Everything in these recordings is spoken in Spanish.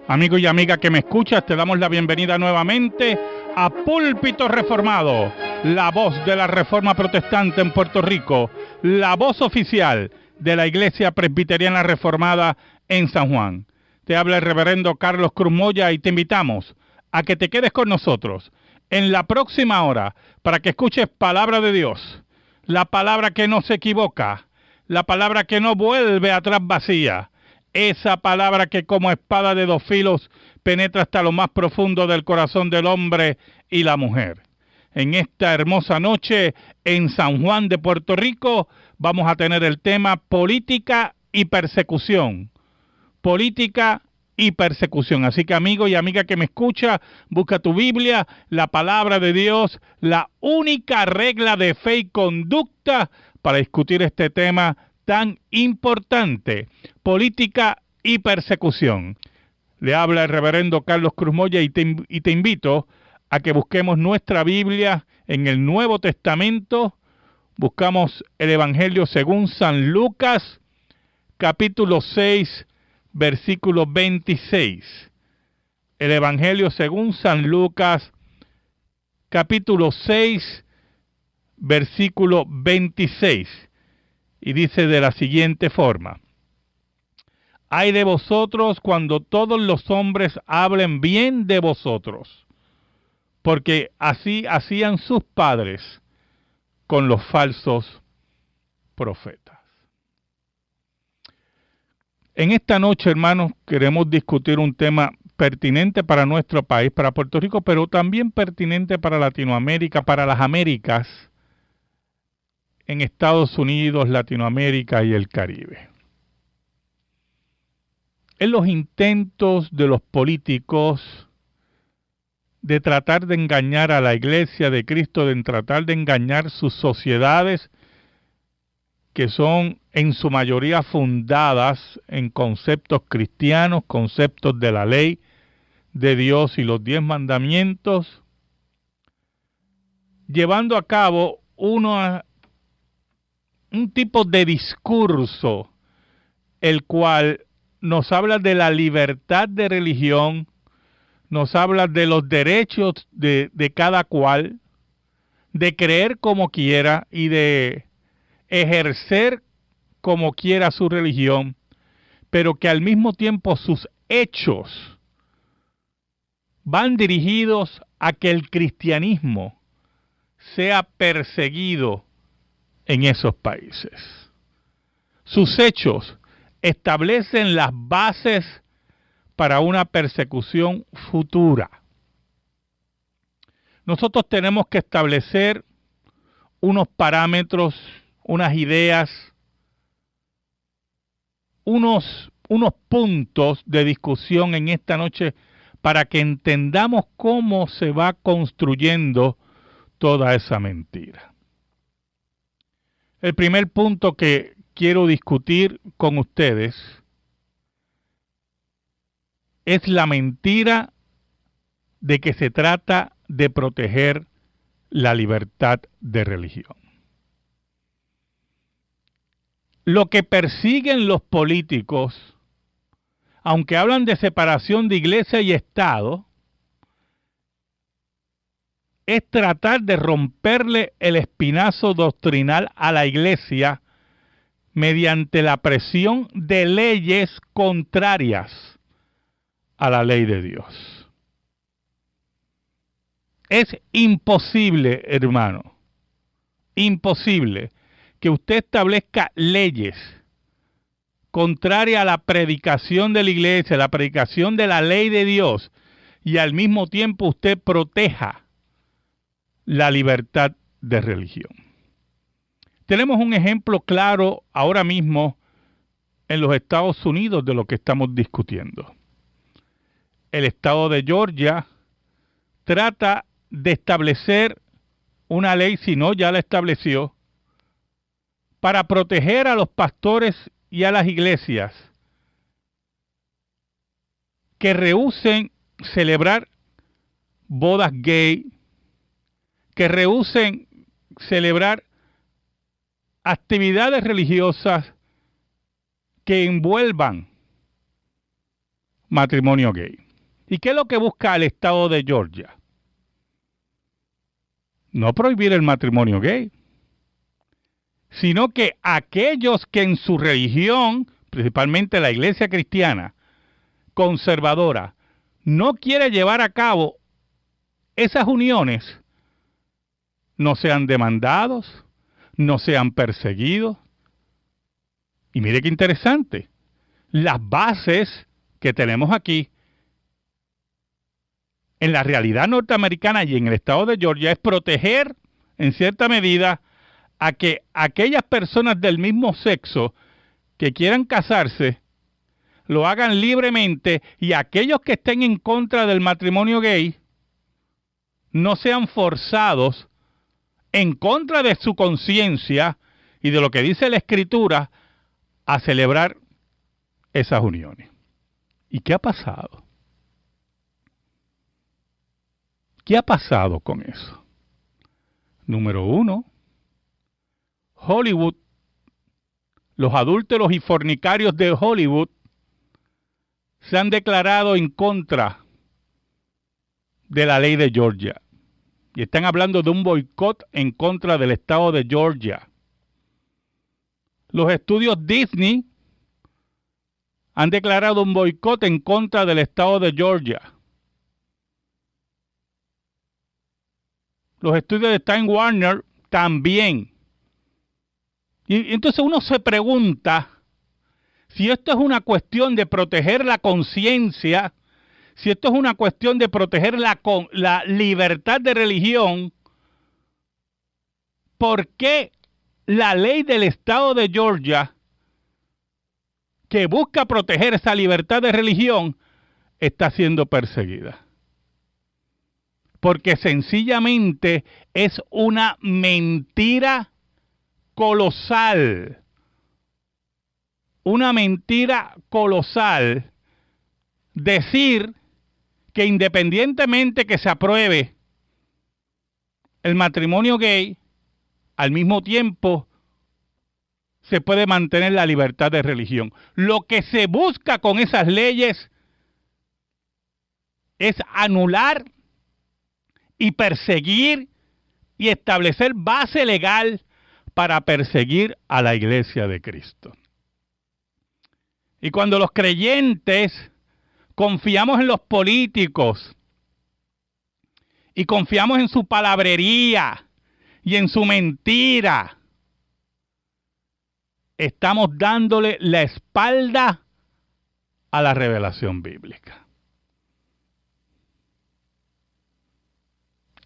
Amigo y amiga que me escuchas, te damos la bienvenida nuevamente a Púlpito Reformado, la voz de la Reforma Protestante en Puerto Rico, la voz oficial de la Iglesia Presbiteriana Reformada en San Juan. Te habla el reverendo Carlos Cruz Moya y te invitamos a que te quedes con nosotros en la próxima hora para que escuches palabra de Dios, la palabra que no se equivoca, la palabra que no vuelve atrás vacía, esa palabra que como espada de dos filos penetra hasta lo más profundo del corazón del hombre y la mujer. En esta hermosa noche en San Juan de Puerto Rico vamos a tener el tema política y persecución. Política y persecución. Así que amigo y amiga que me escucha, busca tu Biblia, la palabra de Dios, la única regla de fe y conducta para discutir este tema tan importante, política y persecución. Le habla el reverendo Carlos Cruz Moya y te invito a que busquemos nuestra Biblia en el Nuevo Testamento. Buscamos el Evangelio según San Lucas, capítulo 6, versículo 26. El Evangelio según San Lucas, capítulo 6, versículo 26. Y dice de la siguiente forma: Ay de vosotros cuando todos los hombres hablen bien de vosotros, porque así hacían sus padres con los falsos profetas. En esta noche, hermanos, queremos discutir un tema pertinente para nuestro país, para Puerto Rico, pero también pertinente para Latinoamérica, para las Américas, en Estados Unidos, Latinoamérica y el Caribe. En los intentos de los políticos de tratar de engañar a la Iglesia de Cristo, de tratar de engañar sus sociedades, que son en su mayoría fundadas en conceptos cristianos, conceptos de la ley de Dios y los 10 mandamientos, llevando a cabo un tipo de discurso, el cual nos habla de la libertad de religión, nos habla de los derechos de cada cual, de creer como quiera y de ejercer como quiera su religión, pero que al mismo tiempo sus hechos van dirigidos a que el cristianismo sea perseguido en esos países. Sus hechos establecen las bases para una persecución futura. Nosotros tenemos que establecer unos parámetros, unas ideas, unos puntos de discusión en esta noche para que entendamos cómo se va construyendo toda esa mentira. El primer punto que quiero discutir con ustedes es la mentira de que se trata de proteger la libertad de religión. Lo que persiguen los políticos, aunque hablan de separación de iglesia y Estado, es tratar de romperle el espinazo doctrinal a la iglesia mediante la presión de leyes contrarias a la ley de Dios. Es imposible, hermano, imposible que usted establezca leyes contrarias a la predicación de la iglesia, la predicación de la ley de Dios, y al mismo tiempo usted proteja la libertad de religión. Tenemos un ejemplo claro ahora mismo en los Estados Unidos de lo que estamos discutiendo. El estado de Georgia trata de establecer una ley, si no ya la estableció, para proteger a los pastores y a las iglesias que rehúsen celebrar bodas gay, que rehúsen celebrar actividades religiosas que envuelvan matrimonio gay. ¿Y qué es lo que busca el estado de Georgia? No prohibir el matrimonio gay, sino que aquellos que en su religión, principalmente la iglesia cristiana conservadora, no quiere llevar a cabo esas uniones, no sean demandados, no sean perseguidos. Y mire qué interesante, las bases que tenemos aquí en la realidad norteamericana y en el estado de Georgia es proteger en cierta medida a que aquellas personas del mismo sexo que quieran casarse lo hagan libremente, y aquellos que estén en contra del matrimonio gay no sean forzados en contra de su conciencia y de lo que dice la Escritura a celebrar esas uniones. ¿Y qué ha pasado? ¿Qué ha pasado con eso? Número uno, Hollywood, los adúlteros y fornicarios de Hollywood se han declarado en contra de la ley de Georgia. Y están hablando de un boicot en contra del estado de Georgia. Los estudios Disney han declarado un boicot en contra del estado de Georgia. Los estudios de Time Warner también. Y entonces uno se pregunta si esto es una cuestión de proteger la conciencia, si esto es una cuestión de proteger la libertad de religión, ¿por qué la ley del estado de Georgia, que busca proteger esa libertad de religión, está siendo perseguida? Porque sencillamente es una mentira colosal. Una mentira colosal decir que independientemente que se apruebe el matrimonio gay, al mismo tiempo se puede mantener la libertad de religión. Lo que se busca con esas leyes es anular y perseguir y establecer base legal para perseguir a la Iglesia de Cristo. Y cuando los creyentes confiamos en los políticos y confiamos en su palabrería y en su mentira, estamos dándole la espalda a la revelación bíblica.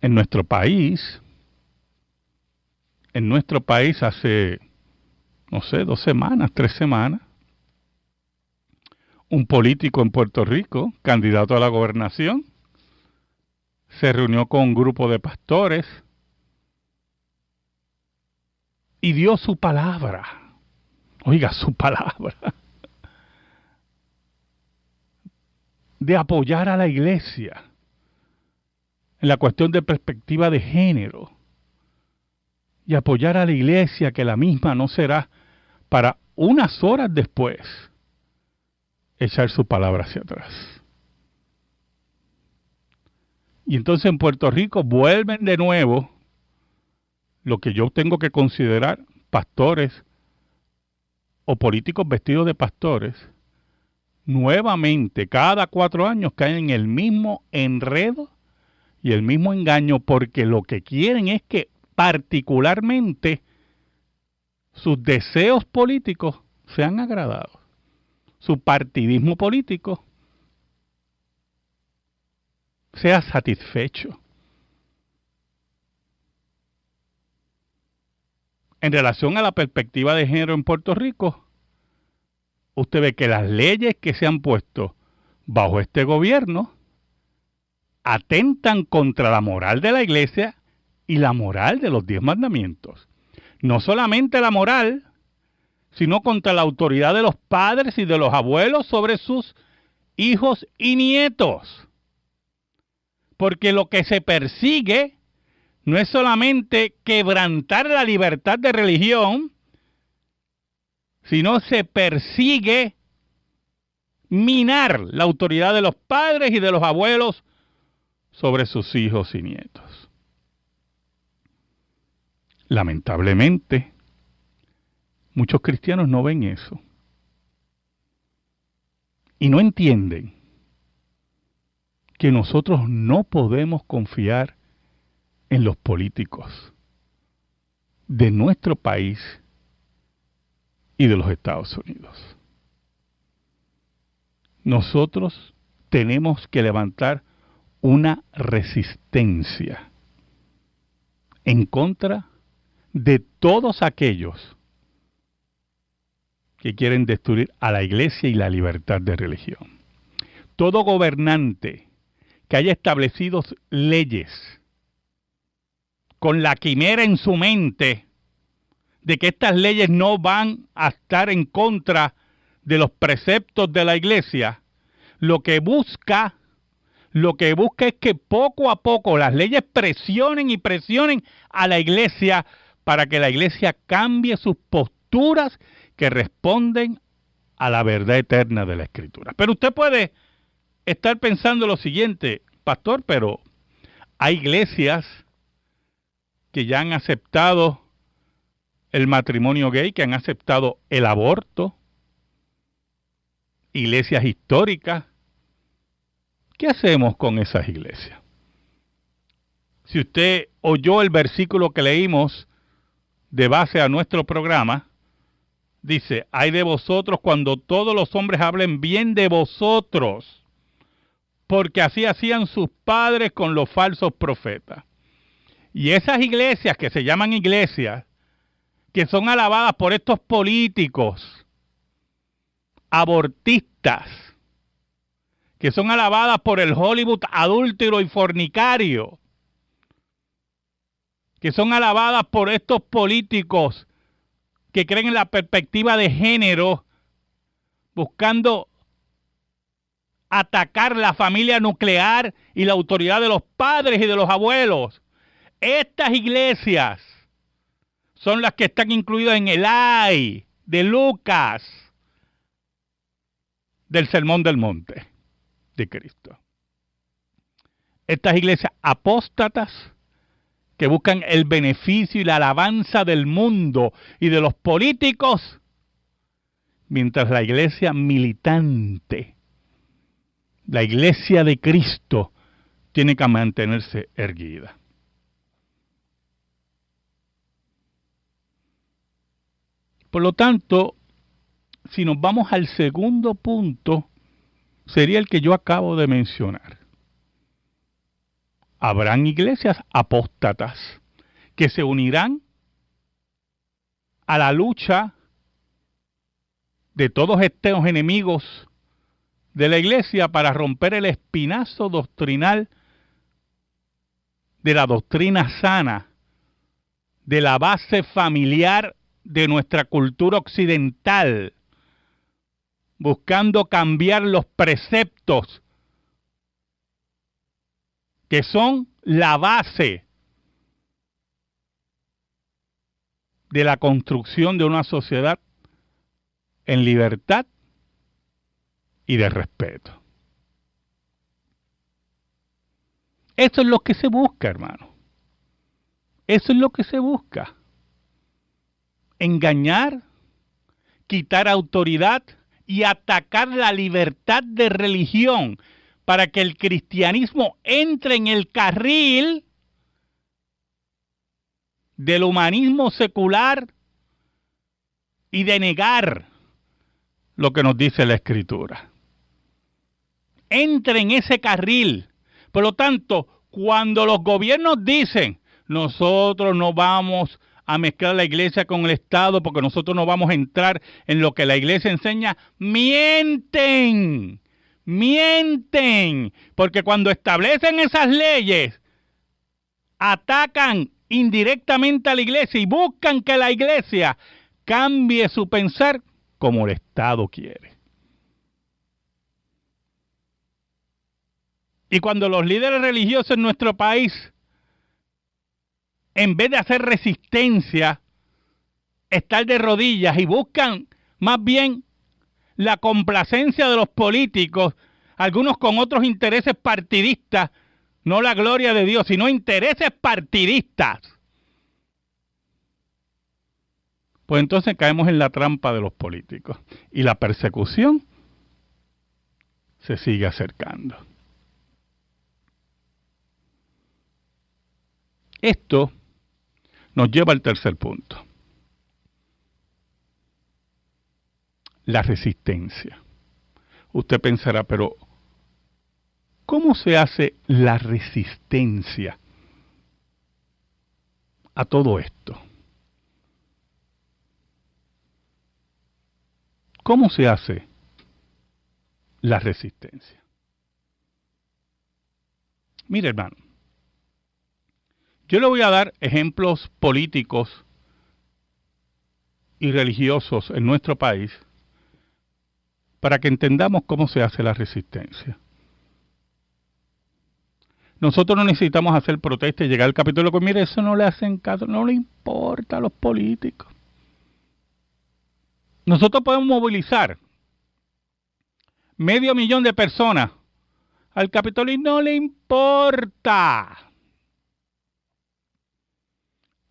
En nuestro país hace, no sé, 2 semanas, 3 semanas, un político en Puerto Rico, candidato a la gobernación, se reunió con un grupo de pastores y dio su palabra. Oiga, su palabra de apoyar a la iglesia en la cuestión de perspectiva de género y apoyar a la iglesia, que la misma no será para unas horas después echar su palabra hacia atrás. Y entonces en Puerto Rico vuelven de nuevo lo que yo tengo que considerar pastores o políticos vestidos de pastores, nuevamente cada 4 años caen en el mismo enredo y el mismo engaño, porque lo que quieren es que particularmente sus deseos políticos sean agradados, su partidismo político sea satisfecho. En relación a la perspectiva de género en Puerto Rico, usted ve que las leyes que se han puesto bajo este gobierno atentan contra la moral de la iglesia y la moral de los 10 mandamientos. No solamente la moral, sino contra la autoridad de los padres y de los abuelos sobre sus hijos y nietos. Porque lo que se persigue no es solamente quebrantar la libertad de religión, sino se persigue minar la autoridad de los padres y de los abuelos sobre sus hijos y nietos. Lamentablemente, muchos cristianos no ven eso y no entienden que nosotros no podemos confiar en los políticos de nuestro país y de los Estados Unidos. Nosotros tenemos que levantar una resistencia en contra de todos aquellos que quieren destruir a la iglesia y la libertad de religión. Todo gobernante que haya establecido leyes con la quimera en su mente de que estas leyes no van a estar en contra de los preceptos de la iglesia, lo que busca es que poco a poco las leyes presionen y presionen a la iglesia para que la iglesia cambie sus posturas que responden a la verdad eterna de la Escritura. Pero usted puede estar pensando lo siguiente, pastor, pero hay iglesias que ya han aceptado el matrimonio gay, que han aceptado el aborto, iglesias históricas. ¿Qué hacemos con esas iglesias? Si usted oyó el versículo que leímos de base a nuestro programa, dice, ay de vosotros cuando todos los hombres hablen bien de vosotros, porque así hacían sus padres con los falsos profetas. Y esas iglesias que se llaman iglesias, que son alabadas por estos políticos, abortistas, que son alabadas por el Hollywood adúltero y fornicario, que son alabadas por estos políticos que creen en la perspectiva de género, buscando atacar la familia nuclear y la autoridad de los padres y de los abuelos. Estas iglesias son las que están incluidas en el ay de Lucas del Sermón del Monte de Cristo. Estas iglesias apóstatas que buscan el beneficio y la alabanza del mundo y de los políticos, mientras la iglesia militante, la iglesia de Cristo, tiene que mantenerse erguida. Por lo tanto, si nos vamos al segundo punto, sería el que yo acabo de mencionar. Habrán iglesias apóstatas que se unirán a la lucha de todos estos enemigos de la iglesia para romper el espinazo doctrinal de la doctrina sana, de la base familiar de nuestra cultura occidental, buscando cambiar los preceptos que son la base de la construcción de una sociedad en libertad y de respeto. Eso es lo que se busca, hermano. Eso es lo que se busca. Engañar, quitar autoridad y atacar la libertad de religión para que el cristianismo entre en el carril del humanismo secular y de negar lo que nos dice la Escritura. Entre en ese carril. Por lo tanto, cuando los gobiernos dicen, nosotros no vamos a mezclar la iglesia con el Estado porque nosotros no vamos a entrar en lo que la iglesia enseña, mienten. Mienten, porque cuando establecen esas leyes, atacan indirectamente a la iglesia y buscan que la iglesia cambie su pensar como el Estado quiere. Y cuando los líderes religiosos en nuestro país, en vez de hacer resistencia, estar de rodillas y buscan más bien la complacencia de los políticos, algunos con otros intereses partidistas, no la gloria de Dios, sino intereses partidistas. Pues entonces caemos en la trampa de los políticos y la persecución se sigue acercando. Esto nos lleva al tercer punto. La resistencia. Usted pensará, pero ¿cómo se hace la resistencia a todo esto? ¿Cómo se hace la resistencia? Mire, hermano, yo le voy a dar ejemplos políticos y religiosos en nuestro país para que entendamos cómo se hace la resistencia. Nosotros no necesitamos hacer protesta y llegar al Capitolio, que mire, eso no le hacen caso, no le importa a los políticos. Nosotros podemos movilizar 500,000 de personas al Capitolio y no le importa.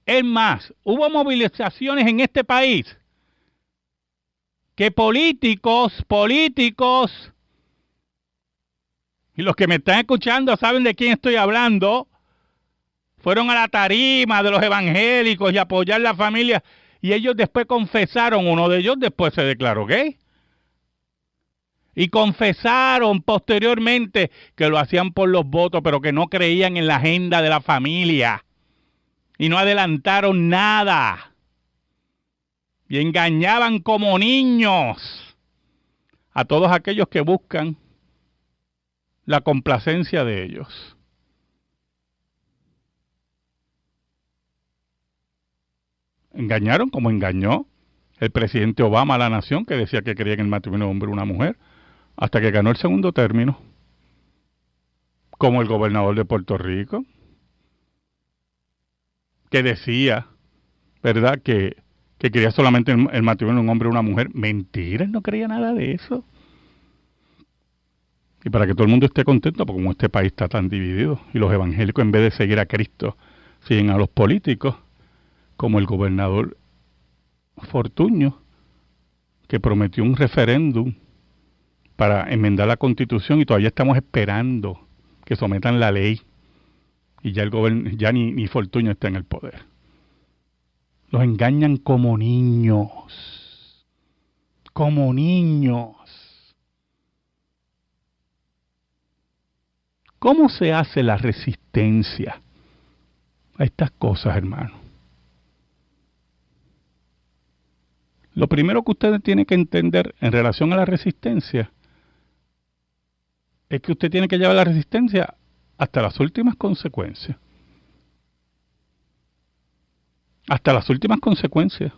Es más, hubo movilizaciones en este país que políticos, y los que me están escuchando saben de quién estoy hablando, fueron a la tarima de los evangélicos y a apoyar la familia, y ellos después confesaron, uno de ellos después se declaró gay, y confesaron posteriormente que lo hacían por los votos, pero que no creían en la agenda de la familia. Y no adelantaron nada. Y engañaban como niños a todos aquellos que buscan la complacencia de ellos. Engañaron como engañó el presidente Obama a la nación, que decía que creía en el matrimonio de hombre y una mujer, hasta que ganó el segundo término. Como el gobernador de Puerto Rico, que decía, ¿verdad?, que quería solamente el matrimonio de un hombre y una mujer. Mentira, él no creía nada de eso. Y para que todo el mundo esté contento, porque como este país está tan dividido, y los evangélicos en vez de seguir a Cristo, siguen a los políticos, como el gobernador Fortuño, que prometió un referéndum para enmendar la Constitución, y todavía estamos esperando que sometan la ley. Y ya ya ni Fortuño está en el poder. Los engañan como niños. Como niños. ¿Cómo se hace la resistencia a estas cosas, hermano? Lo primero que usted tiene que entender en relación a la resistencia es que usted tiene que llevar la resistencia hasta las últimas consecuencias. Hasta las últimas consecuencias.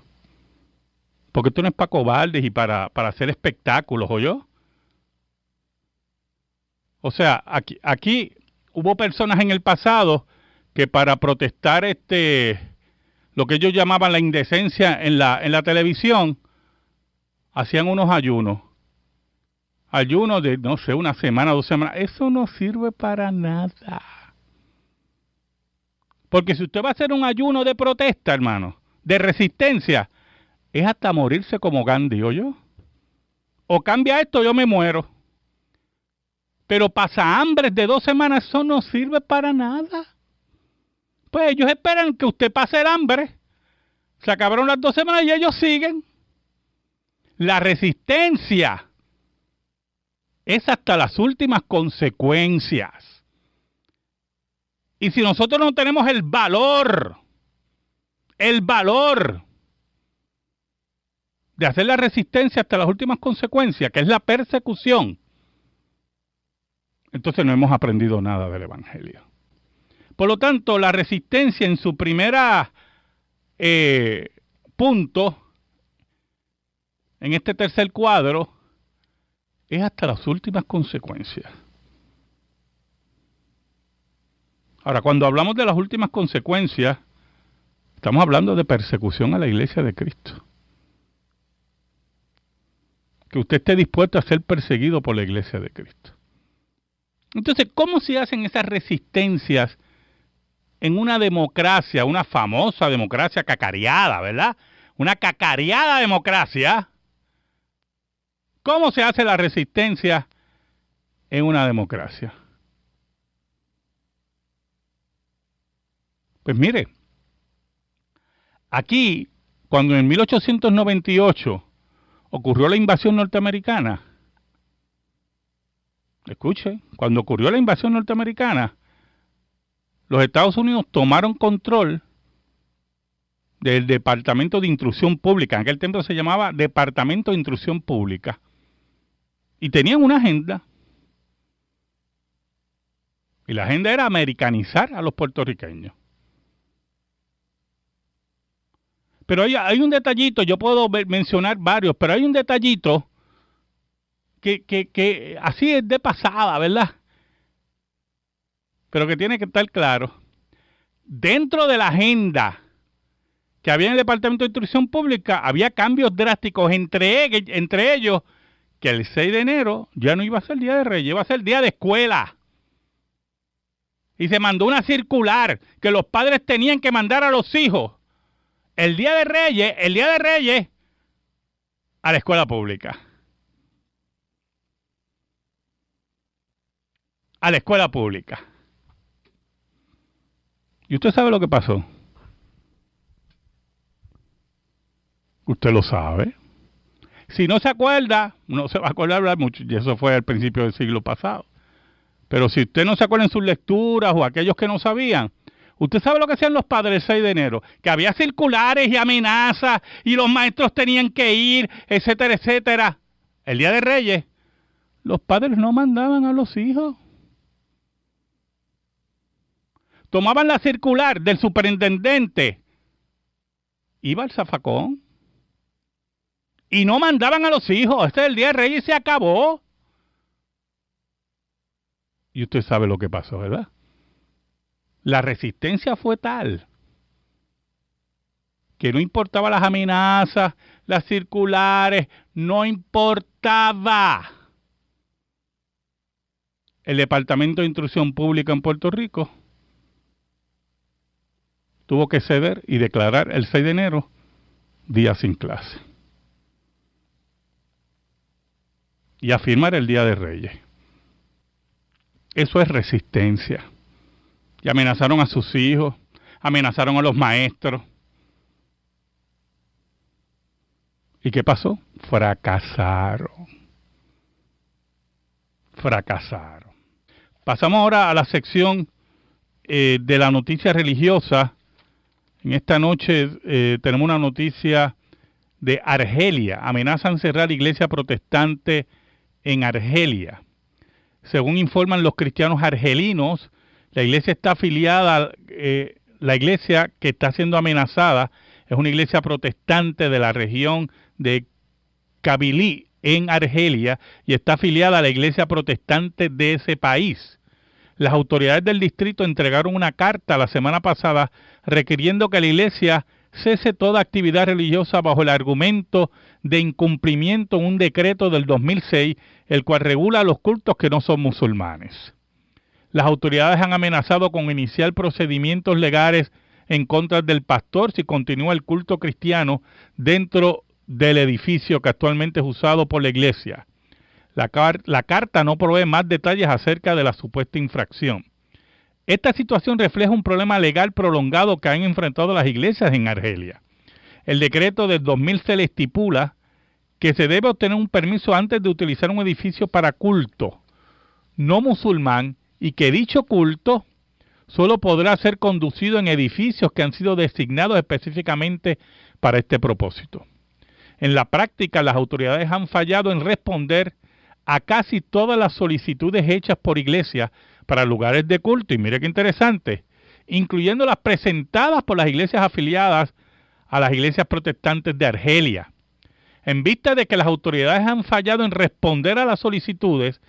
Porque esto no es para cobardes y para hacer espectáculos, ¿oyó? O sea, aquí hubo personas en el pasado que para protestar lo que ellos llamaban la indecencia en la televisión, hacían unos ayunos. Ayuno de, no sé, 1 semana, 2 semanas. Eso no sirve para nada. Porque si usted va a hacer un ayuno de protesta, hermano, de resistencia, es hasta morirse como Gandhi, ¿oyó? O cambia esto, yo me muero. Pero pasa hambre de 2 semanas, eso no sirve para nada. Pues ellos esperan que usted pase el hambre. Se acabaron las 2 semanas y ellos siguen. La resistencia es hasta las últimas consecuencias. Y si nosotros no tenemos el valor de hacer la resistencia hasta las últimas consecuencias, que es la persecución, entonces no hemos aprendido nada del Evangelio. Por lo tanto, la resistencia en su primera punto, en este tercer cuadro, es hasta las últimas consecuencias. Ahora, cuando hablamos de las últimas consecuencias, estamos hablando de persecución a la iglesia de Cristo. que usted esté dispuesto a ser perseguido por la Iglesia de Cristo. Entonces, ¿cómo se hacen esas resistencias en una democracia, una famosa democracia cacareada, ¿verdad? Una cacareada democracia. ¿Cómo se hace la resistencia en una democracia? Pues mire, aquí, cuando en 1898 ocurrió la invasión norteamericana, escuche, cuando ocurrió la invasión norteamericana, los Estados Unidos tomaron control del Departamento de Instrucción Pública. En aquel tiempo se llamaba Departamento de Instrucción Pública. Y tenían una agenda. Y la agenda era americanizar a los puertorriqueños. Pero hay un detallito, yo puedo mencionar varios, pero hay un detallito que así es de pasada, ¿verdad? Pero que tiene que estar claro. Dentro de la agenda que había en el Departamento de Instrucción Pública, había cambios drásticos, entre ellos, que el 6 de enero ya no iba a ser Día de Reyes, iba a ser Día de Escuela. Y se mandó una circular que los padres tenían que mandar a los hijos el Día de Reyes, a la escuela pública. A la escuela pública. ¿Y usted sabe lo que pasó? Usted lo sabe. Si no se acuerda, no se va a acordar mucho, y eso fue al principio del siglo pasado. Pero si usted no se acuerda en sus lecturas o aquellos que no sabían, usted sabe lo que hacían los padres el 6 de enero, que había circulares y amenazas y los maestros tenían que ir, etcétera, etcétera. El Día de Reyes, los padres no mandaban a los hijos. Tomaban la circular del superintendente, iba al zafacón y no mandaban a los hijos. Este es el Día de Reyes y se acabó. Y usted sabe lo que pasó, ¿verdad? La resistencia fue tal que no importaba las amenazas, las circulares, no importaba. El Departamento de Instrucción Pública en Puerto Rico tuvo que ceder y declarar el 6 de enero día sin clase. Y afirmar el Día de Reyes. Eso es resistencia. Y amenazaron a sus hijos, amenazaron a los maestros. ¿Y qué pasó? Fracasaron. Fracasaron. Pasamos ahora a la sección de la noticia religiosa. En esta noche tenemos una noticia de Argelia. Amenazan cerrar iglesia protestante en Argelia. Según informan los cristianos argelinos, la iglesia está afiliada, la iglesia que está siendo amenazada es una iglesia protestante de la región de Kabylie en Argelia y está afiliada a la iglesia protestante de ese país. Las autoridades del distrito entregaron una carta la semana pasada requiriendo que la iglesia cese toda actividad religiosa bajo el argumento de incumplimiento en un decreto del 2006, el cual regula los cultos que no son musulmanes. Las autoridades han amenazado con iniciar procedimientos legales en contra del pastor si continúa el culto cristiano dentro del edificio que actualmente es usado por la iglesia. La carta no provee más detalles acerca de la supuesta infracción. Esta situación refleja un problema legal prolongado que han enfrentado las iglesias en Argelia. El decreto del 2006 estipula que se debe obtener un permiso antes de utilizar un edificio para culto no musulmán y que dicho culto solo podrá ser conducido en edificios que han sido designados específicamente para este propósito. En la práctica, las autoridades han fallado en responder a casi todas las solicitudes hechas por iglesias para lugares de culto, y mire qué interesante, incluyendo las presentadas por las iglesias afiliadas a las iglesias protestantes de Argelia. En vista de que las autoridades han fallado en responder a las solicitudes,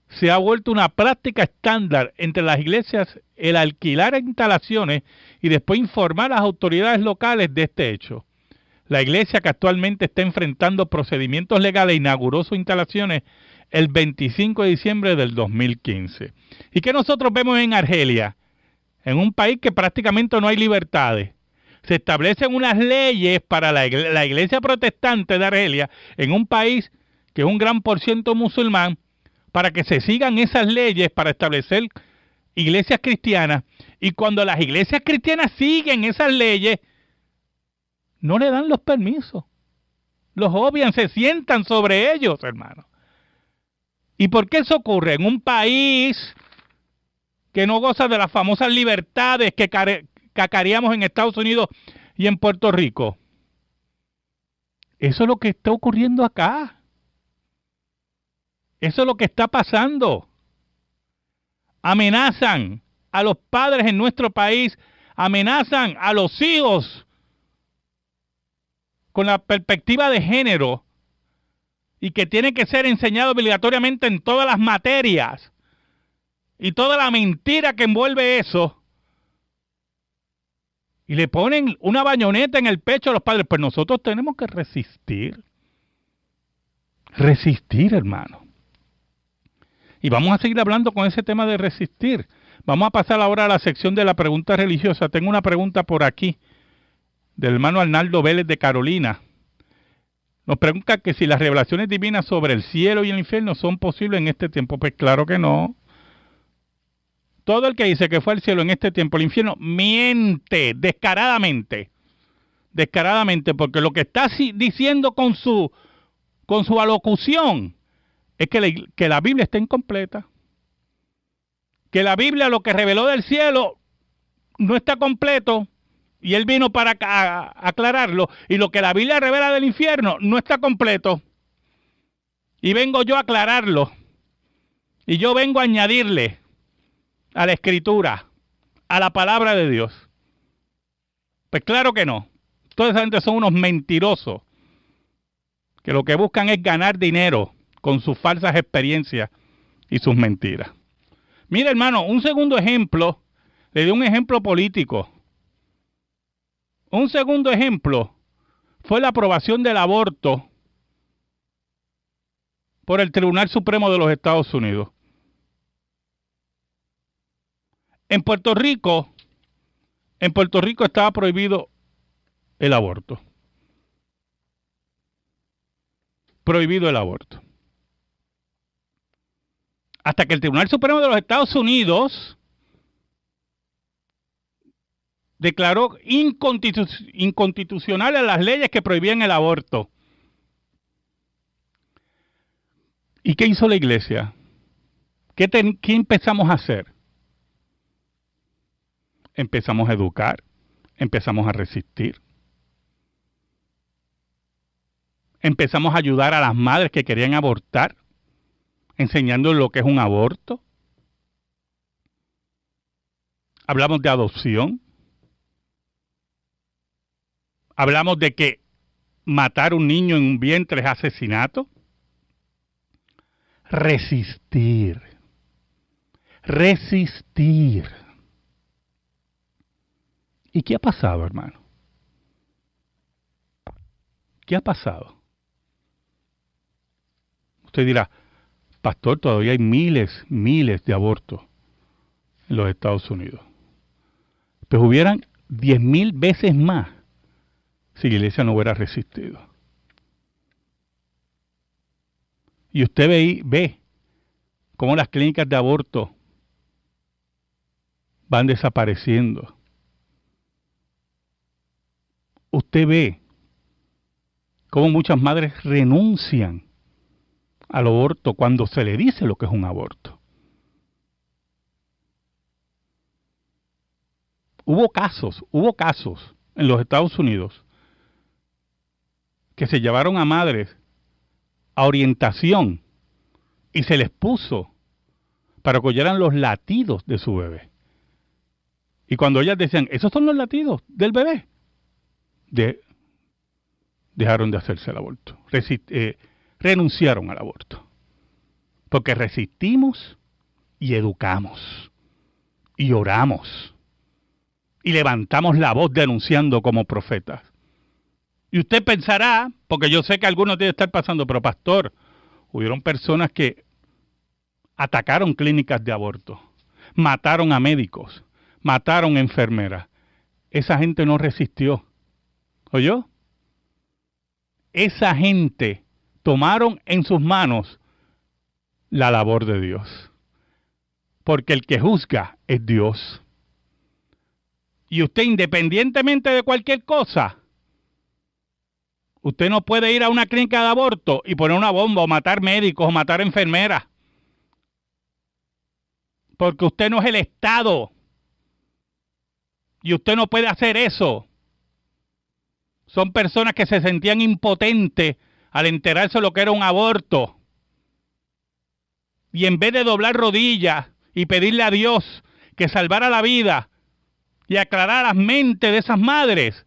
se ha vuelto una práctica estándar entre las iglesias el alquilar instalaciones y después informar a las autoridades locales de este hecho. La iglesia que actualmente está enfrentando procedimientos legales inauguró sus instalaciones el 25 de diciembre del 2015. ¿Y qué nosotros vemos en Argelia? En un país que prácticamente no hay libertades. Se establecen unas leyes para la iglesia protestante de Argelia, en un país que es un gran porciento musulmán, para que se sigan esas leyes para establecer iglesias cristianas. Y cuando las iglesias cristianas siguen esas leyes, no le dan los permisos. Los obvian, se sientan sobre ellos, hermano. ¿Y por qué eso ocurre? En un país que no goza de las famosas libertades que cacareamos en Estados Unidos y en Puerto Rico. Eso es lo que está ocurriendo acá. Eso es lo que está pasando. Amenazan a los padres en nuestro país, amenazan a los hijos con la perspectiva de género y que tiene que ser enseñado obligatoriamente en todas las materias y toda la mentira que envuelve eso. Y le ponen una bayoneta en el pecho a los padres. Pues nosotros tenemos que resistir. Resistir, hermano. Y vamos a seguir hablando con ese tema de resistir. Vamos a pasar ahora a la sección de la pregunta religiosa. Tengo una pregunta por aquí del hermano Arnaldo Vélez de Carolina. Nos pregunta que si las revelaciones divinas sobre el cielo y el infierno son posibles en este tiempo. Pues claro que no. Todo el que dice que fue al cielo en este tiempo, el infierno, miente descaradamente. Descaradamente, porque lo que está diciendo con su alocución es que la Biblia está incompleta. Que la Biblia, lo que reveló del cielo, no está completo. Y él vino para aclararlo. Y lo que la Biblia revela del infierno no está completo. Y vengo yo a aclararlo. Y yo vengo a añadirle a la Escritura, a la palabra de Dios. Pues claro que no. Toda esa gente son unos mentirosos que lo que buscan es ganar dinero con sus falsas experiencias y sus mentiras. Mira, hermano, un segundo ejemplo, le di un ejemplo político. Un segundo ejemplo fue la aprobación del aborto por el Tribunal Supremo de los Estados Unidos. En Puerto Rico estaba prohibido el aborto. Prohibido el aborto. Hasta que el Tribunal Supremo de los Estados Unidos declaró inconstitucionales las leyes que prohibían el aborto. ¿Y qué hizo la iglesia? ¿Qué empezamos a hacer? Empezamos a educar, empezamos a resistir. Empezamos a ayudar a las madres que querían abortar, enseñándoles lo que es un aborto. Hablamos de adopción. Hablamos de que matar a un niño en un vientre es asesinato. Resistir. Resistir. ¿Y qué ha pasado, hermano? ¿Qué ha pasado? Usted dirá, pastor, todavía hay miles de abortos en los Estados Unidos. Pues hubieran 10,000 veces más si la iglesia no hubiera resistido. Y usted ve cómo las clínicas de aborto van desapareciendo. Usted ve cómo muchas madres renuncian al aborto cuando se le dice lo que es un aborto. Hubo casos en los Estados Unidos que se llevaron a madres a orientación y se les puso para que oyeran los latidos de su bebé. Y cuando ellas decían, esos son los latidos del bebé, dejaron de hacerse el aborto. Renunciaron al aborto. Porque resistimos y educamos y oramos y levantamos la voz denunciando como profetas. Y usted pensará, porque yo sé que algunos deben estar pasando, pero pastor, hubieron personas que atacaron clínicas de aborto, mataron a médicos, mataron a enfermeras. Esa gente no resistió. ¿Oyó? Esa gente tomaron en sus manos la labor de Dios. Porque el que juzga es Dios. Y usted, independientemente de cualquier cosa, usted no puede ir a una clínica de aborto y poner una bomba o matar médicos o matar enfermeras. Porque usted no es el Estado. Y usted no puede hacer eso. Son personas que se sentían impotentes al enterarse de lo que era un aborto. Y en vez de doblar rodillas y pedirle a Dios que salvara la vida y aclarara las mentes de esas madres,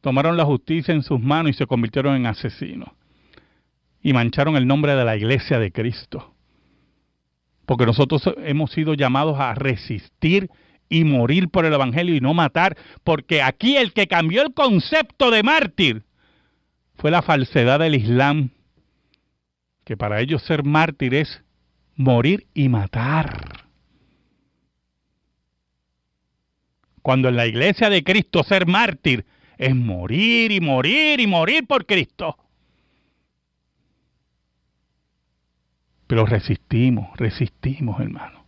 tomaron la justicia en sus manos y se convirtieron en asesinos. Y mancharon el nombre de la iglesia de Cristo. Porque nosotros hemos sido llamados a resistir y morir por el evangelio y no matar. Porque aquí el que cambió el concepto de mártir fue la falsedad del Islam. Que para ellos ser mártir es morir y matar. Cuando en la iglesia de Cristo ser mártir es morir y morir y morir por Cristo. Pero resistimos, hermano.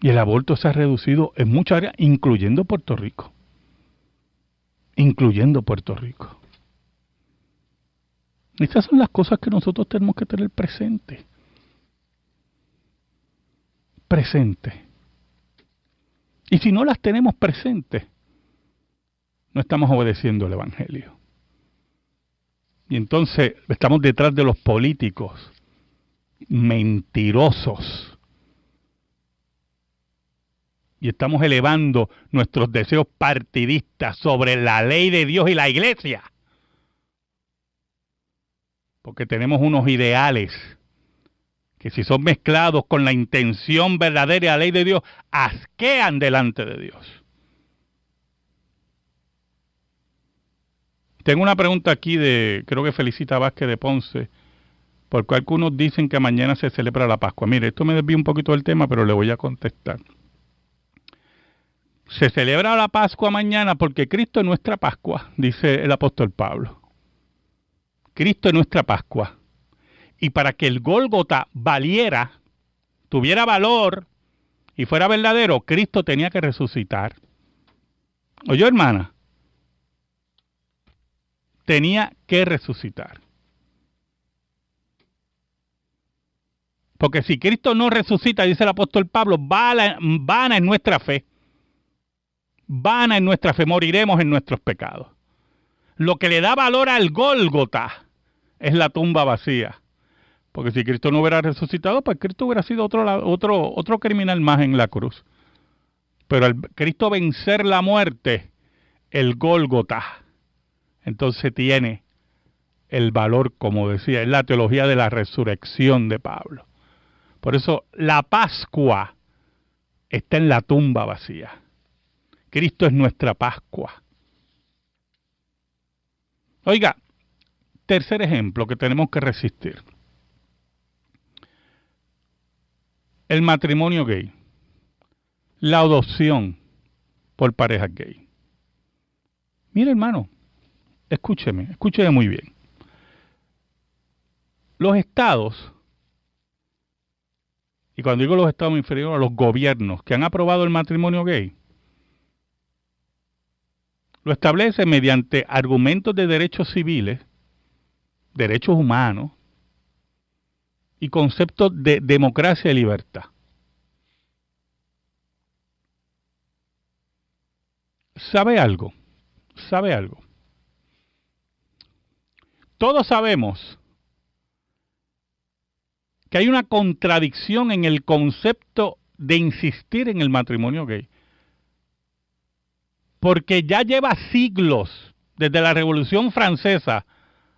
Y el aborto se ha reducido en muchas áreas, incluyendo Puerto Rico. Estas son las cosas que nosotros tenemos que tener presente. Y si no las tenemos presentes, no estamos obedeciendo el evangelio. Y entonces estamos detrás de los políticos mentirosos. Y estamos elevando nuestros deseos partidistas sobre la ley de Dios y la iglesia. Porque tenemos unos ideales que si son mezclados con la intención verdadera de la ley de Dios, asquean delante de Dios. Tengo una pregunta aquí de, creo que Felicita Vázquez de Ponce, porque algunos dicen que mañana se celebra la Pascua. Mire, esto me desvía un poquito del tema, pero le voy a contestar. Se celebra la Pascua mañana porque Cristo es nuestra Pascua, dice el apóstol Pablo. Cristo es nuestra Pascua. Y para que el Gólgota valiera, tuviera valor y fuera verdadero, Cristo tenía que resucitar. ¿Oyó, hermana? Tenía que resucitar. Porque si Cristo no resucita, dice el apóstol Pablo, vana es nuestra fe. Vana es nuestra fe, moriremos en nuestros pecados. Lo que le da valor al Gólgota es la tumba vacía. Porque si Cristo no hubiera resucitado, pues Cristo hubiera sido otro criminal más en la cruz. Pero al Cristo vencer la muerte, el Gólgota, entonces tiene el valor, como decía, es la teología de la resurrección de Pablo. Por eso la Pascua está en la tumba vacía. Cristo es nuestra Pascua. Oiga, tercer ejemplo que tenemos que resistir. El matrimonio gay. La adopción por parejas gay. Mire, hermano, escúcheme muy bien. Los estados, y cuando digo los estados me refiero a los gobiernos que han aprobado el matrimonio gay, lo establece mediante argumentos de derechos civiles, derechos humanos y conceptos de democracia y libertad. ¿Sabe algo? Todos sabemos que hay una contradicción en el concepto de insistir en el matrimonio gay. Porque ya lleva siglos, desde la Revolución Francesa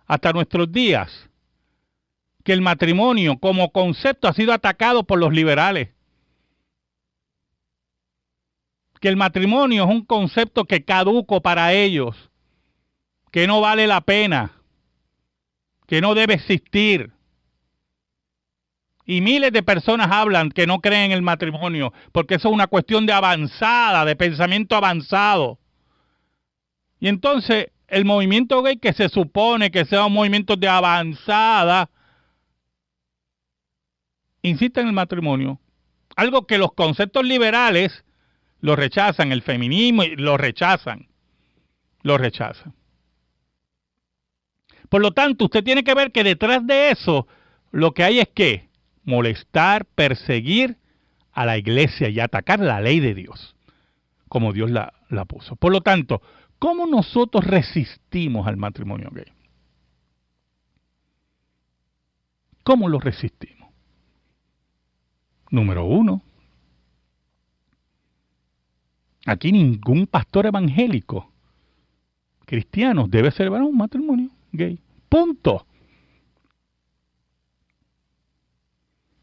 hasta nuestros días, que el matrimonio como concepto ha sido atacado por los liberales. Que el matrimonio es un concepto que caduco para ellos, que no vale la pena, que no debe existir. Y miles de personas hablan que no creen en el matrimonio, porque eso es una cuestión de avanzada, de pensamiento avanzado. Y entonces el movimiento gay, que se supone que sea un movimiento de avanzada, insiste en el matrimonio. Algo que los conceptos liberales lo rechazan, el feminismo lo rechazan. Lo rechazan. Por lo tanto, usted tiene que ver que detrás de eso lo que hay es que molestar, perseguir a la iglesia y atacar la ley de Dios, como Dios la puso. Por lo tanto, ¿cómo nosotros resistimos al matrimonio gay? ¿Cómo lo resistimos? Número 1, aquí ningún pastor evangélico cristiano debe celebrar un matrimonio gay. Punto.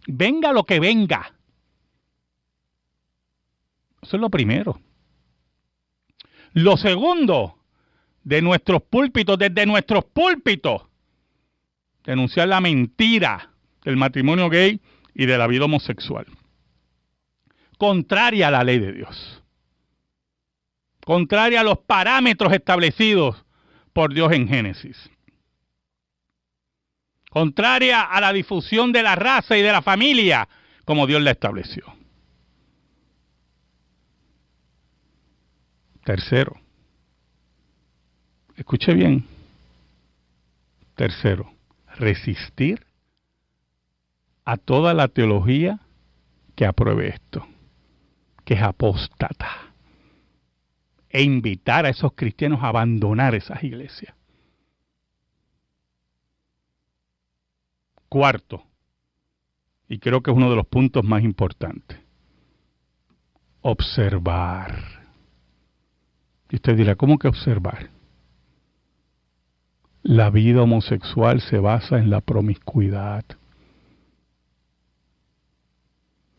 Venga lo que venga. Eso es lo primero. Lo segundo, de nuestros púlpitos, desde nuestros púlpitos, denunciar la mentira del matrimonio gay y de la vida homosexual. Contraria a la ley de Dios. Contraria a los parámetros establecidos por Dios en Génesis. Contraria a la difusión de la raza y de la familia, como Dios la estableció. Tercero, escuche bien. Tercero, resistir a toda la teología que apruebe esto, que es apóstata, e invitar a esos cristianos a abandonar esas iglesias. Cuarto, y creo que es uno de los puntos más importantes, observar. Y usted dirá, ¿cómo que observar? La vida homosexual se basa en la promiscuidad.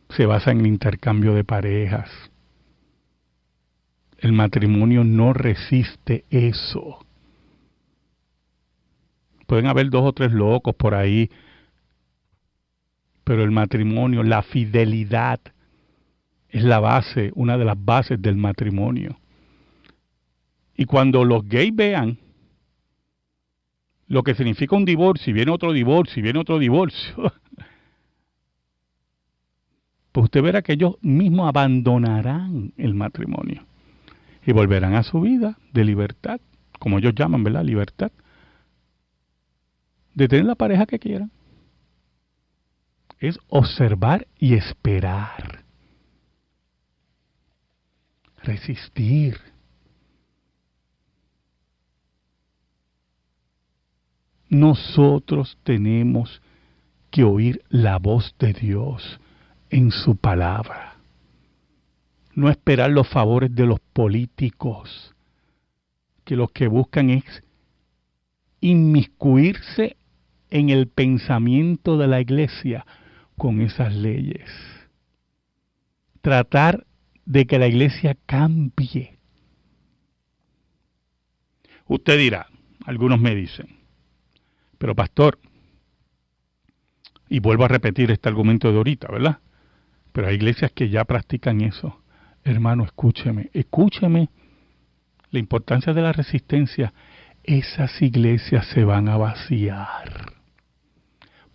Se basa en el intercambio de parejas. El matrimonio no resiste eso. Pueden haber 2 o 3 locos por ahí, pero el matrimonio, la fidelidad, es la base, una de las bases del matrimonio. Y cuando los gays vean lo que significa un divorcio, y viene otro divorcio, y viene otro divorcio, pues usted verá que ellos mismos abandonarán el matrimonio y volverán a su vida de libertad, como ellos llaman, ¿verdad? Libertad. De tener la pareja que quieran. Es observar y esperar. Resistir. Nosotros tenemos que oír la voz de Dios en su palabra. No esperar los favores de los políticos, que lo que buscan es inmiscuirse en el pensamiento de la iglesia con esas leyes. Tratar de que la iglesia cambie. Usted dirá, algunos me dicen, pero pastor, y vuelvo a repetir este argumento de ahorita, ¿verdad? Pero hay iglesias que ya practican eso. Hermano, escúcheme la importancia de la resistencia. Esas iglesias se van a vaciar.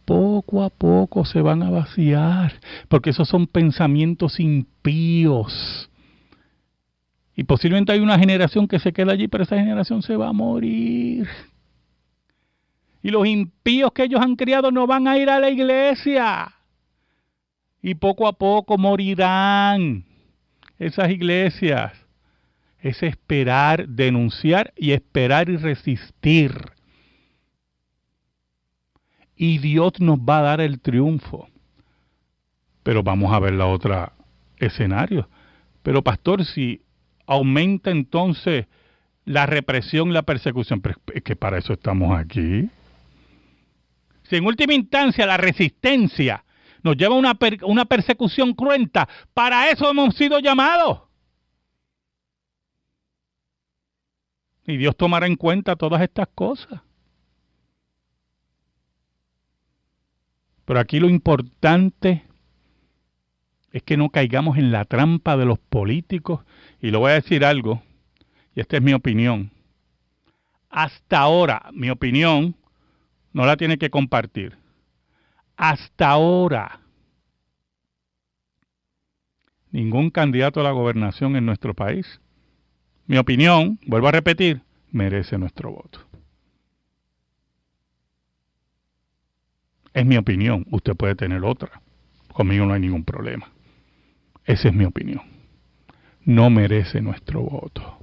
Poco a poco se van a vaciar, porque esos son pensamientos impíos. Y posiblemente hay una generación que se queda allí, pero esa generación se va a morir. Y los impíos que ellos han criado no van a ir a la iglesia. Y poco a poco morirán esas iglesias. Es esperar, denunciar y esperar y resistir. Y Dios nos va a dar el triunfo. Pero vamos a ver la otra escenario. Pero pastor, si aumenta entonces la represión, la persecución, pero es que para eso estamos aquí. Si en última instancia la resistencia nos lleva a una persecución cruenta, para eso hemos sido llamados. Y Dios tomará en cuenta todas estas cosas. Pero aquí lo importante es que no caigamos en la trampa de los políticos. Y le voy a decir algo, y esta es mi opinión. Hasta ahora, mi opinión, no la tiene que compartir. Hasta ahora, ningún candidato a la gobernación en nuestro país, mi opinión, vuelvo a repetir, merece nuestro voto. Es mi opinión, usted puede tener otra. Conmigo no hay ningún problema. Esa es mi opinión. No merece nuestro voto.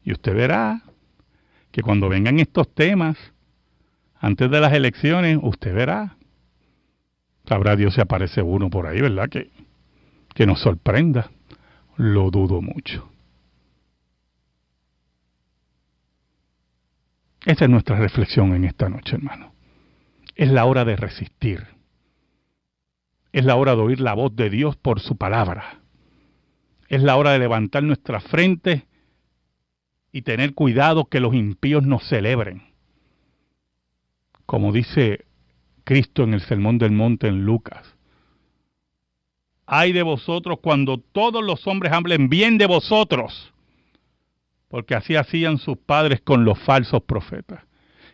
Y usted verá que cuando vengan estos temas, antes de las elecciones, usted verá. Sabrá Dios si aparece uno por ahí, ¿verdad? Que nos sorprenda. Lo dudo mucho. Esa es nuestra reflexión en esta noche, hermano. Es la hora de resistir. Es la hora de oír la voz de Dios por su palabra. Es la hora de levantar nuestra frente y tener cuidado que los impíos nos celebren. Como dice Cristo en el Sermón del Monte en Lucas. Ay de vosotros cuando todos los hombres hablen bien de vosotros, porque así hacían sus padres con los falsos profetas.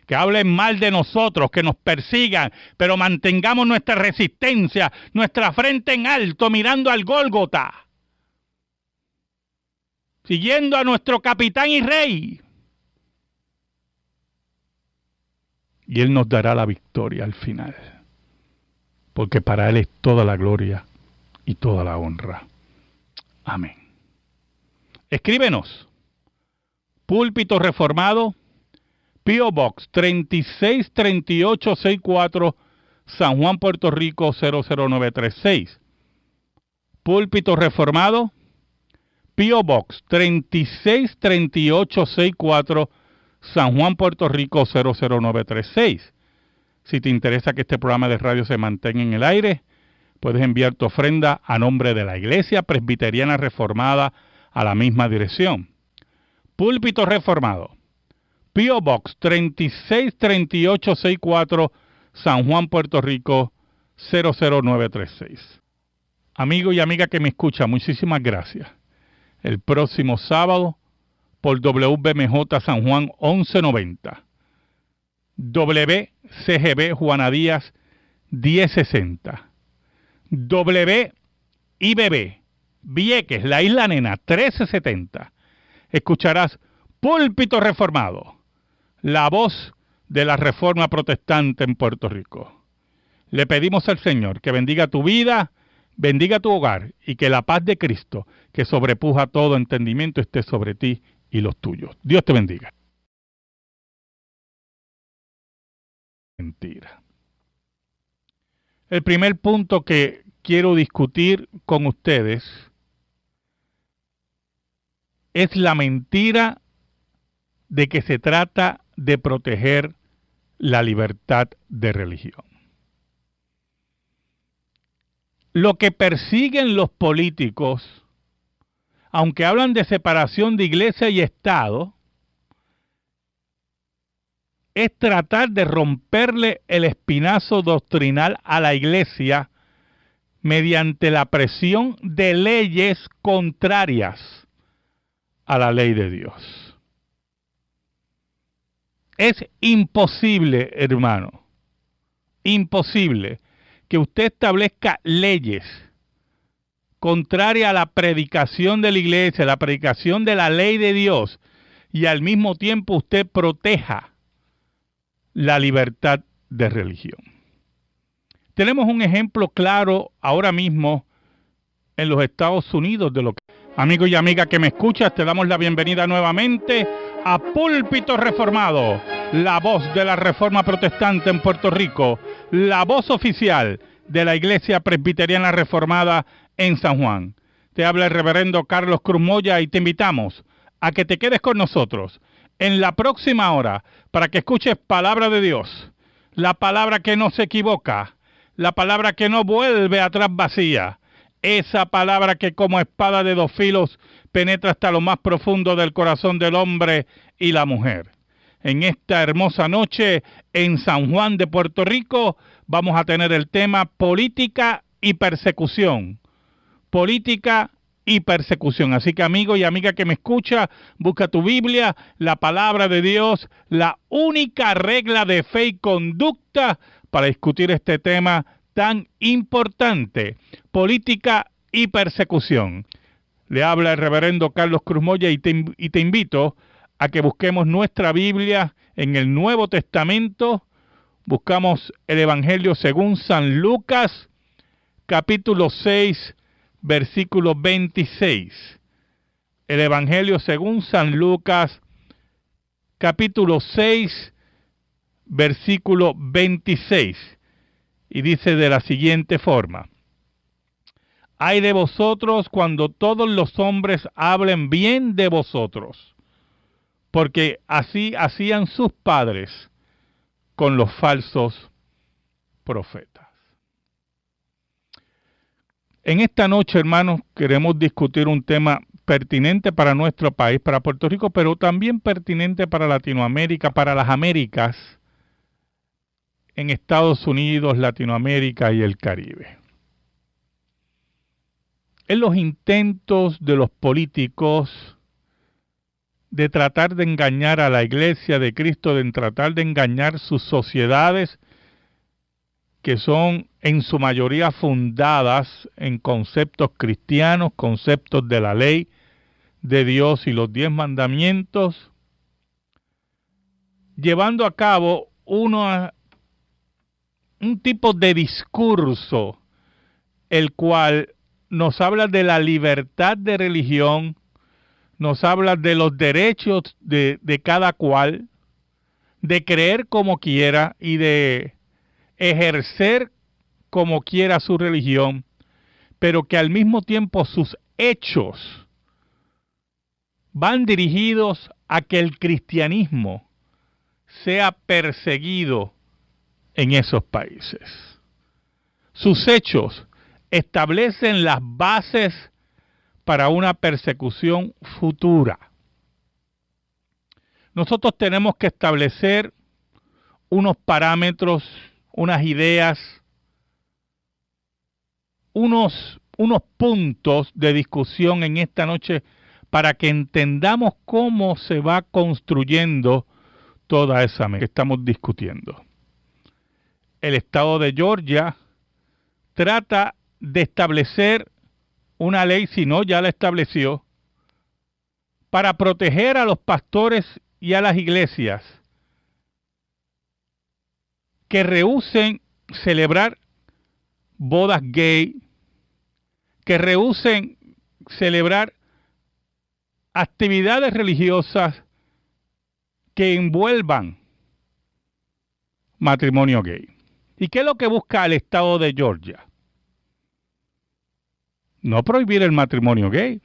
Que hablen mal de nosotros, que nos persigan, pero mantengamos nuestra resistencia, nuestra frente en alto, mirando al Gólgota, siguiendo a nuestro capitán y rey. Y Él nos dará la victoria al final, porque para Él es toda la gloria y toda la honra. Amén. Escríbenos. Púlpito Reformado, P.O. Box 363864, San Juan, Puerto Rico 00936. Púlpito Reformado, P.O. Box 363864, San Juan, Puerto Rico 00936. Si te interesa que este programa de radio se mantenga en el aire, puedes enviar tu ofrenda a nombre de la Iglesia Presbiteriana Reformada a la misma dirección. Púlpito Reformado, P.O. Box 363864, San Juan, Puerto Rico 00936. Amigo y amiga que me escucha, muchísimas gracias. El próximo sábado por WBMJ San Juan 1190, WCGB Juana Díaz 1060, WIBB Vieques, la Isla Nena 1370. Escucharás Púlpito Reformado, la voz de la Reforma Protestante en Puerto Rico. Le pedimos al Señor que bendiga tu vida, bendiga tu hogar y que la paz de Cristo, que sobrepuja todo entendimiento, esté sobre ti y los tuyos. Dios te bendiga. Mentira. El primer punto que quiero discutir con ustedes es la mentira de que se trata de proteger la libertad de religión. Lo que persiguen los políticos, aunque hablan de separación de iglesia y Estado, es tratar de romperle el espinazo doctrinal a la iglesia mediante la presión de leyes contrarias a la ley de Dios. Es imposible, hermano, imposible que usted establezca leyes contrarias a la predicación de la iglesia, la predicación de la ley de Dios, y al mismo tiempo usted proteja la libertad de religión. Tenemos un ejemplo claro ahora mismo en los Estados Unidos de lo que... Amigo y amiga que me escuchas, te damos la bienvenida nuevamente a Púlpito Reformado, la voz de la Reforma Protestante en Puerto Rico, la voz oficial de la Iglesia Presbiteriana Reformada en San Juan. Te habla el reverendo Carlos Cruz Moya y te invitamos a que te quedes con nosotros en la próxima hora para que escuches palabra de Dios, la palabra que no se equivoca, la palabra que no vuelve atrás vacía, esa palabra que como espada de dos filos penetra hasta lo más profundo del corazón del hombre y la mujer. En esta hermosa noche en San Juan de Puerto Rico vamos a tener el tema política y persecución. Política y persecución. Así que amigo y amiga que me escucha, busca tu Biblia, la palabra de Dios, la única regla de fe y conducta para discutir este tema tan importante, política y persecución. Le habla el reverendo Carlos Cruz Moya y te invito a que busquemos nuestra Biblia en el Nuevo Testamento. Buscamos el Evangelio según San Lucas, capítulo 6, versículo 26. El Evangelio según San Lucas, capítulo 6, versículo 26. Y dice de la siguiente forma: Ay de vosotros cuando todos los hombres hablen bien de vosotros, porque así hacían sus padres con los falsos profetas. En esta noche, hermanos, queremos discutir un tema pertinente para nuestro país, para Puerto Rico, pero también pertinente para Latinoamérica, para las Américas, en Estados Unidos, Latinoamérica y el Caribe. En los intentos de los políticos de tratar de engañar a la Iglesia de Cristo, de tratar de engañar sus sociedades, que son en su mayoría fundadas en conceptos cristianos, conceptos de la ley de Dios y los 10 mandamientos, llevando a cabo un tipo de discurso, el cual nos habla de la libertad de religión, nos habla de los derechos de cada cual, de creer como quiera y de ejercer como quiera su religión, pero que al mismo tiempo sus hechos van dirigidos a que el cristianismo sea perseguido en esos países. Sus hechos establecen las bases para una persecución futura. Nosotros tenemos que establecer unos parámetros, unas ideas, unos puntos de discusión en esta noche para que entendamos cómo se va construyendo toda esa mesa que estamos discutiendo. El estado de Georgia trata de establecer una ley, si no ya la estableció, para proteger a los pastores y a las iglesias que rehúsen celebrar bodas gay, que rehúsen celebrar actividades religiosas que envuelvan matrimonio gay. ¿Y qué es lo que busca el estado de Georgia? No prohibir el matrimonio gay,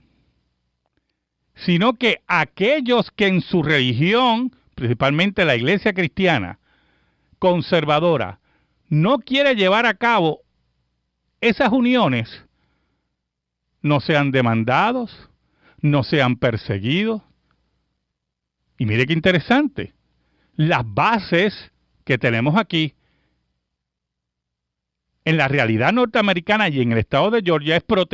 sino que aquellos que en su religión, principalmente la iglesia cristiana conservadora, no quiere llevar a cabo esas uniones, no sean demandados, no sean perseguidos. Y mire qué interesante, las bases que tenemos aquí en la realidad norteamericana y en el estado de Georgia es proteger